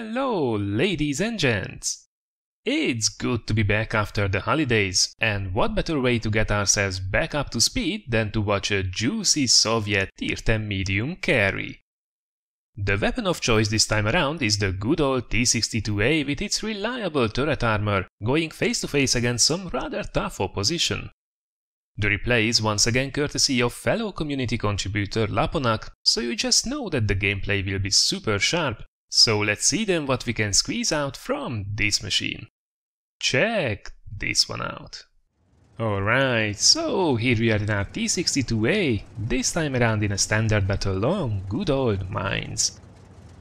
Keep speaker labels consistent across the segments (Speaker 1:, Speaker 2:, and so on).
Speaker 1: Hello, ladies and gents! It's good to be back after the holidays, and what better way to get ourselves back up to speed than to watch a juicy Soviet Tier 10 medium carry. The weapon of choice this time around is the good old T-62A with its reliable turret armor, going face to face against some rather tough opposition. The replay is once again courtesy of fellow community contributor Laponac, so you just know that the gameplay will be super sharp. So let's see then what we can squeeze out from this machine. Check this one out. Alright, so here we are in our T-62A, this time around in a standard battle on good old mines.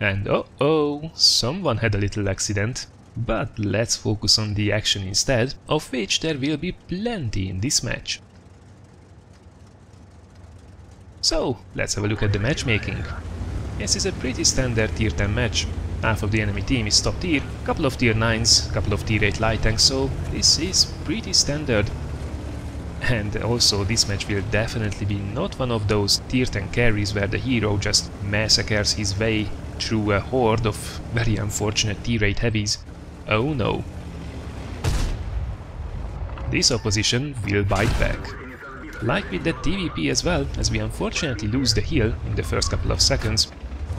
Speaker 1: And oh, someone had a little accident. But let's focus on the action instead, of which there will be plenty in this match. So, let's have a look at the matchmaking. This is a pretty standard tier 10 match. Half of the enemy team is top tier, couple of tier 9s, couple of tier 8 light tanks, so this is pretty standard. And also this match will definitely be not one of those tier 10 carries where the hero just massacres his way through a horde of very unfortunate tier 8 heavies. Oh no. This opposition will bite back. Like with that TVP as well, as we unfortunately lose the heal in the first couple of seconds.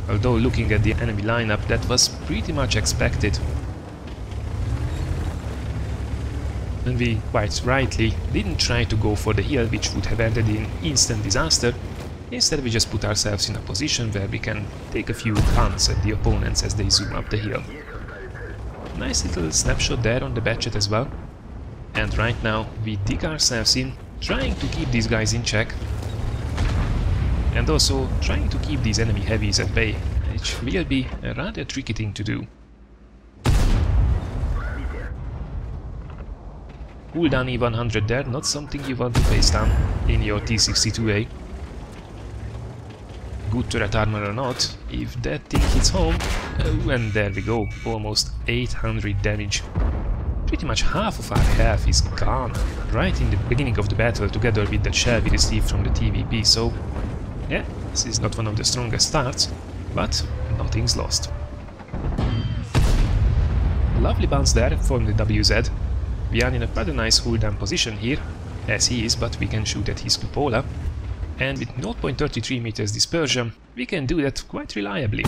Speaker 1: Although looking at the enemy lineup, that was pretty much expected. And we, quite rightly, didn't try to go for the heal, which would have ended in instant disaster. Instead we just put ourselves in a position where we can take a few hunts at the opponents as they zoom up the hill. Nice little snapshot there on the batchet as well. And right now we dig ourselves in, trying to keep these guys in check. And also trying to keep these enemy heavies at bay, which will be a rather tricky thing to do. Cooldown E100 there, not something you want to face down in your T-62A. Good turret armor or not, if that thing hits home, oh, and there we go, almost 800 damage. Pretty much half of our health is gone, right in the beginning of the battle, together with the shell we received from the TVP, so yeah, this is not one of the strongest starts, but nothing's lost. Lovely bounce there from the WZ. We are in a rather nice cooldown position here, as he is, but we can shoot at his cupola. And with 0.33 meters dispersion, we can do that quite reliably.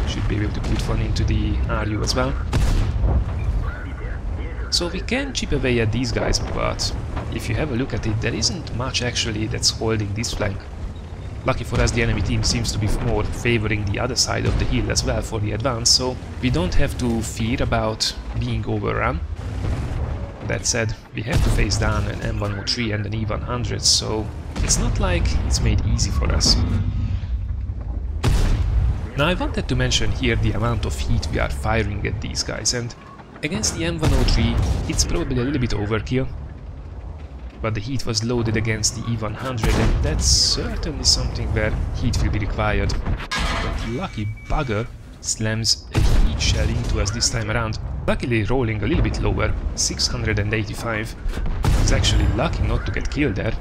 Speaker 1: Should be able to put one into the RU as well. So we can chip away at these guys, but if you have a look at it, there isn't much actually that's holding this flank. Lucky for us, the enemy team seems to be more favoring the other side of the hill as well for the advance, so we don't have to fear about being overrun. That said, we have to face down an M103 and an E100, so it's not like it's made easy for us. Now I wanted to mention here the amount of heat we are firing at these guys, and against the M103 it's probably a little bit overkill. But the heat was loaded against the E100, and that's certainly something where heat will be required. That lucky bugger slams a heat shell into us this time around, luckily rolling a little bit lower, 685. He's actually lucky not to get killed there.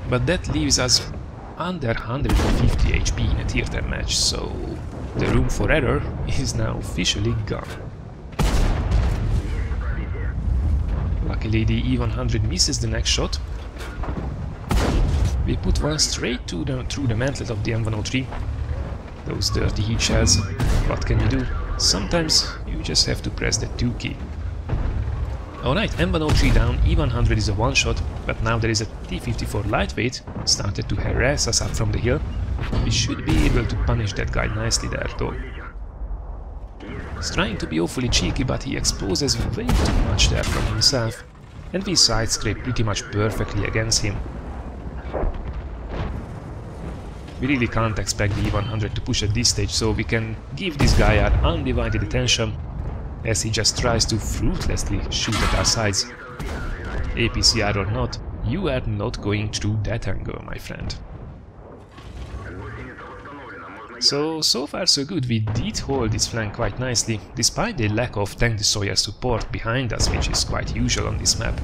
Speaker 1: But that leaves us under 150 HP in a tier 10 match, so the room for error is now officially gone. Luckily the E100 misses the next shot. We put one straight through the mantlet of the M103. Those dirty heat shells. What can you do? Sometimes you just have to press the 2 key. Alright, M103 down, E100 is a one-shot, but now there is a T-54 lightweight started to harass us up from the hill. We should be able to punish that guy nicely there though. He's trying to be awfully cheeky, but he exposes way too much there from himself, and we side scrape pretty much perfectly against him. We really can't expect the E100 to push at this stage, so we can give this guy our undivided attention, as he just tries to fruitlessly shoot at our sides. APCR or not, you are not going through that angle, my friend. So far so good, we did hold this flank quite nicely, despite the lack of tank destroyer support behind us, which is quite usual on this map.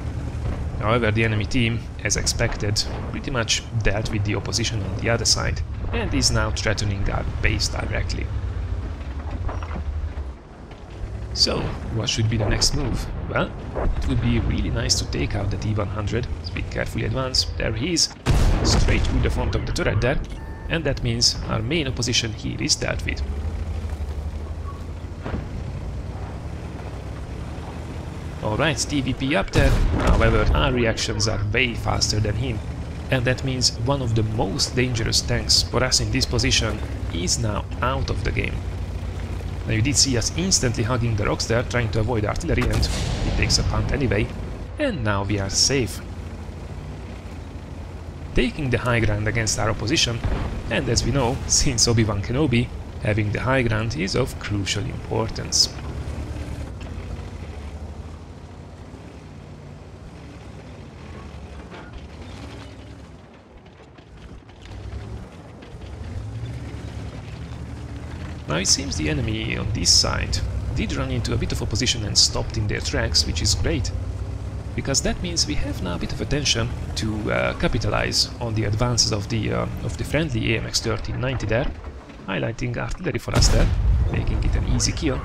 Speaker 1: However, the enemy team, as expected, pretty much dealt with the opposition on the other side and is now threatening our base directly. So, what should be the next move? Well, it would be really nice to take out the T-100, speed carefully advance, there he is, straight through the front of the turret there, and that means our main opposition here is dealt with. Alright, TVP up there, however our reactions are way faster than him, and that means one of the most dangerous tanks for us in this position is now out of the game. Now you did see us instantly hugging the rocks there, trying to avoid artillery, and it takes a punt anyway, and now we are safe. Taking the high ground against our opposition, and as we know, since Obi-Wan Kenobi, having the high ground is of crucial importance. Now it seems the enemy on this side did run into a bit of opposition and stopped in their tracks, which is great, because that means we have now a bit of attention to capitalize on the advances of the friendly AMX 1390 there, highlighting artillery for us there, making it an easy kill.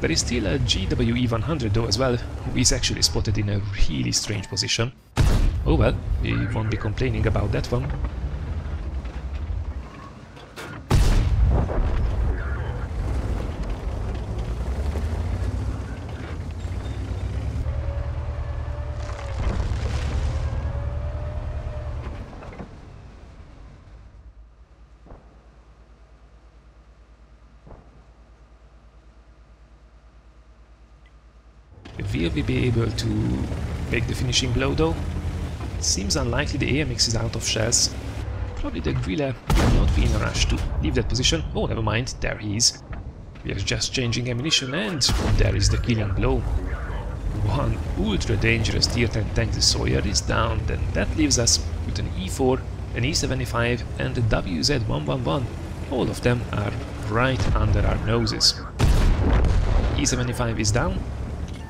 Speaker 1: There is still a GWE 100 though as well, who is actually spotted in a really strange position. Oh well, we won't be complaining about that one. Will we be able to make the finishing blow though? It seems unlikely. The AMX is out of shells. Probably the Guerrilla will not be in a rush to leave that position. Oh, never mind, there he is. We are just changing ammunition and there is the killing blow. One ultra dangerous tier 10 tank destroyer is down, then that leaves us with an E4, an E75 and a WZ-111. All of them are right under our noses. E75 is down,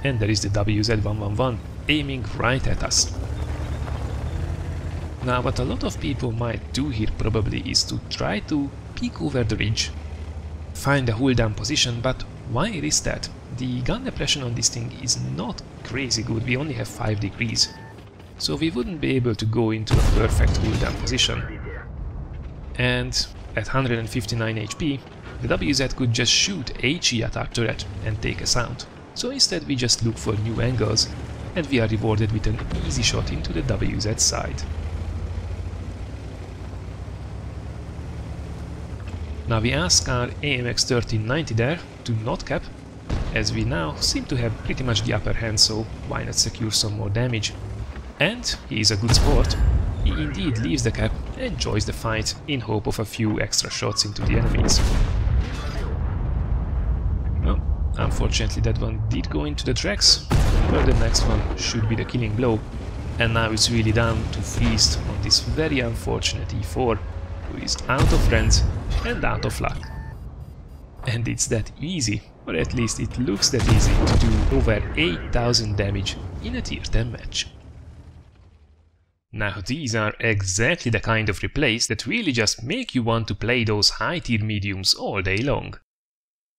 Speaker 1: and there is the WZ-111 aiming right at us. Now what a lot of people might do here probably is to try to peek over the ridge, find a hold down position, but why risk that? The gun depression on this thing is not crazy good, we only have 5 degrees, so we wouldn't be able to go into a perfect hold down position. And at 159 HP, the WZ could just shoot HE at our turret and take us out. So instead we just look for new angles, and we are rewarded with an easy shot into the WZ side. Now we ask our AMX 1390 there to not cap, as we now seem to have pretty much the upper hand, so why not secure some more damage. And he is a good sport, he indeed leaves the cap and joins the fight in hope of a few extra shots into the enemies. Well, unfortunately that one did go into the tracks, but the next one should be the killing blow, and now it's really down to feast on this very unfortunate E4, who is out of friends and out of luck. And it's that easy, or at least it looks that easy, to do over 8000 damage in a tier 10 match. Now these are exactly the kind of replays that really just make you want to play those high tier mediums all day long.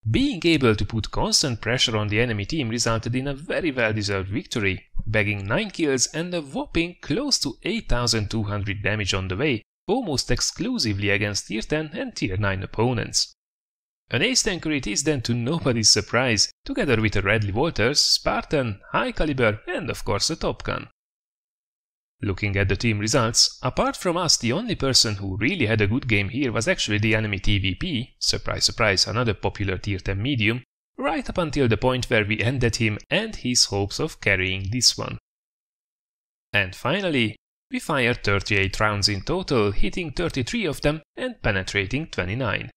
Speaker 1: Being able to put constant pressure on the enemy team resulted in a very well deserved victory, bagging 9 kills and a whopping close to 8200 damage on the way, almost exclusively against tier 10 and tier 9 opponents. An ace tanker it is then to nobody's surprise, together with a Radley Walters, Spartan, High Caliber and of course a Top Gun. Looking at the team results, apart from us, the only person who really had a good game here was actually the enemy TVP, surprise surprise, another popular tier 10 medium, right up until the point where we ended him and his hopes of carrying this one. And finally, we fired 38 rounds in total, hitting 33 of them and penetrating 29.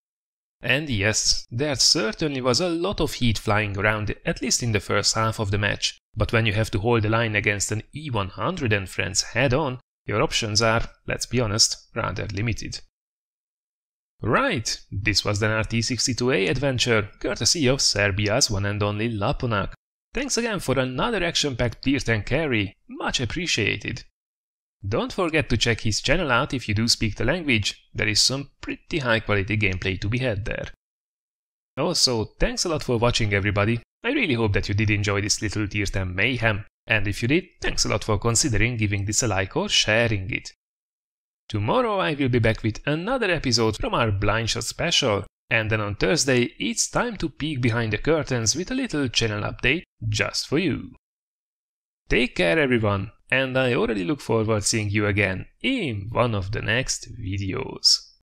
Speaker 1: And yes, there certainly was a lot of heat flying around, at least in the first half of the match, but when you have to hold the line against an E100 and friends head on, your options are, let's be honest, rather limited. Right, this was then our T-62A adventure, courtesy of Serbia's one and only Laponac. Thanks again for another action-packed tier 10 carry, much appreciated. Don't forget to check his channel out if you do speak the language, there is some pretty high quality gameplay to be had there. Also, thanks a lot for watching everybody, I really hope that you did enjoy this little tier 10 mayhem, and if you did, thanks a lot for considering giving this a like or sharing it. Tomorrow I will be back with another episode from our Blind Shot special, and then on Thursday it's time to peek behind the curtains with a little channel update just for you. Take care everyone, and I already look forward to seeing you again in one of the next videos.